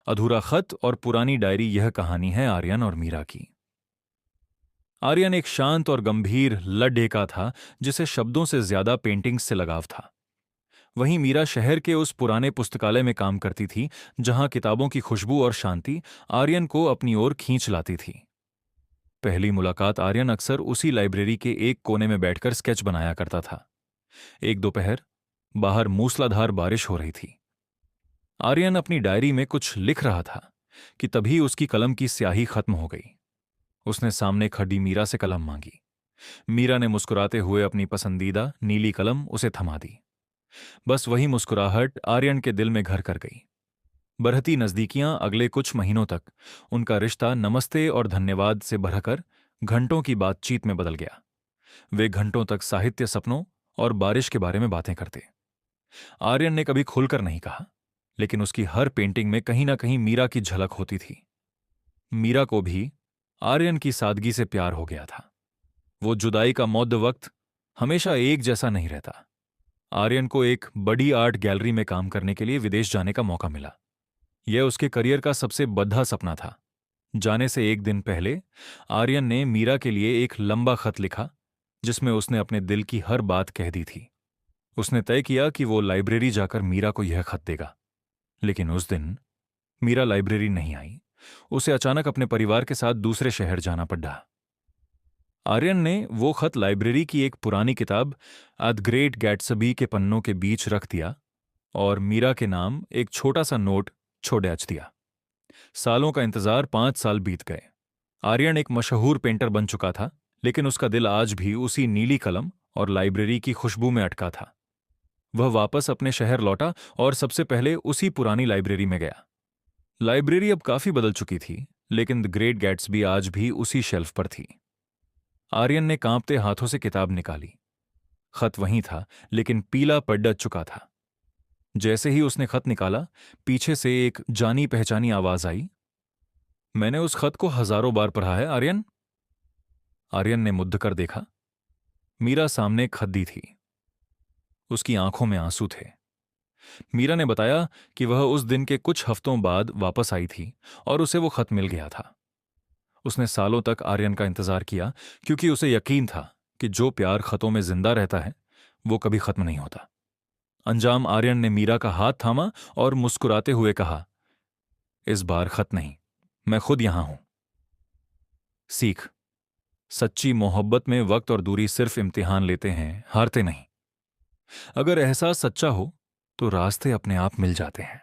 अधूरा खत और पुरानी डायरी, यह कहानी है आर्यन और मीरा की। आर्यन एक शांत और गंभीर लड्ढेका था जिसे शब्दों से ज्यादा पेंटिंग्स से लगाव था। वहीं मीरा शहर के उस पुराने पुस्तकालय में काम करती थी जहां किताबों की खुशबू और शांति आर्यन को अपनी ओर खींच लाती थी। पहली मुलाकात आर्यन अक्सर उसी लाइब्रेरी के एक कोने में बैठकर स्केच बनाया करता था। एक दोपहर बाहर मूसलाधार बारिश हो रही थी। आर्यन अपनी डायरी में कुछ लिख रहा था कि तभी उसकी कलम की स्याही खत्म हो गई। उसने सामने खड़ी मीरा से कलम मांगी। मीरा ने मुस्कुराते हुए अपनी पसंदीदा नीली कलम उसे थमा दी। बस वही मुस्कुराहट आर्यन के दिल में घर कर गई। बढ़ती नजदीकियां अगले कुछ महीनों तक उनका रिश्ता नमस्ते और धन्यवाद से भरकर घंटों की बातचीत में बदल गया। वे घंटों तक साहित्य, सपनों और बारिश के बारे में बातें करते। आर्यन ने कभी खुलकर नहीं कहा, लेकिन उसकी हर पेंटिंग में कहीं ना कहीं मीरा की झलक होती थी। मीरा को भी आर्यन की सादगी से प्यार हो गया था। वो जुदाई का मौद्द वक्त हमेशा एक जैसा नहीं रहता। आर्यन को एक बड़ी आर्ट गैलरी में काम करने के लिए विदेश जाने का मौका मिला। यह उसके करियर का सबसे बद्धा सपना था। जाने से एक दिन पहले आर्यन ने मीरा के लिए एक लंबा खत लिखा जिसमें उसने अपने दिल की हर बात कह दी थी। उसने तय किया कि वो लाइब्रेरी जाकर मीरा को यह खत देगा। लेकिन उस दिन मीरा लाइब्रेरी नहीं आई। उसे अचानक अपने परिवार के साथ दूसरे शहर जाना पड़ा। आर्यन ने वो खत लाइब्रेरी की एक पुरानी किताब द ग्रेट गैट्सबी के पन्नों के बीच रख दिया और मीरा के नाम एक छोटा सा नोट छोड़ दिया। सालों का इंतजार, 5 साल बीत गए। आर्यन एक मशहूर पेंटर बन चुका था, लेकिन उसका दिल आज भी उसी नीली कलम और लाइब्रेरी की खुशबू में अटका था। वह वापस अपने शहर लौटा और सबसे पहले उसी पुरानी लाइब्रेरी में गया। लाइब्रेरी अब काफी बदल चुकी थी, लेकिन द ग्रेट गैट्सबी आज भी उसी शेल्फ पर थी। आर्यन ने कांपते हाथों से किताब निकाली। खत वहीं था, लेकिन पीला पड़ चुका था। जैसे ही उसने खत निकाला, पीछे से एक जानी पहचानी आवाज आई, मैंने उस खत को हजारों बार पढ़ा है आर्यन। आर्यन ने मुद्द कर देखा। मीरा सामने खद्दी थी। उसकी आंखों में आंसू थे। मीरा ने बताया कि वह उस दिन के कुछ हफ्तों बाद वापस आई थी और उसे वो खत मिल गया था। उसने सालों तक आर्यन का इंतजार किया क्योंकि उसे यकीन था कि जो प्यार खतों में जिंदा रहता है वो कभी खत्म नहीं होता। अंजाम आर्यन ने मीरा का हाथ थामा और मुस्कुराते हुए कहा, इस बार खत नहीं, मैं खुद यहां हूं। सीख, सच्ची मोहब्बत में वक्त और दूरी सिर्फ इम्तिहान लेते हैं, हारते नहीं। अगर एहसास सच्चा हो तो रास्ते अपने आप मिल जाते हैं।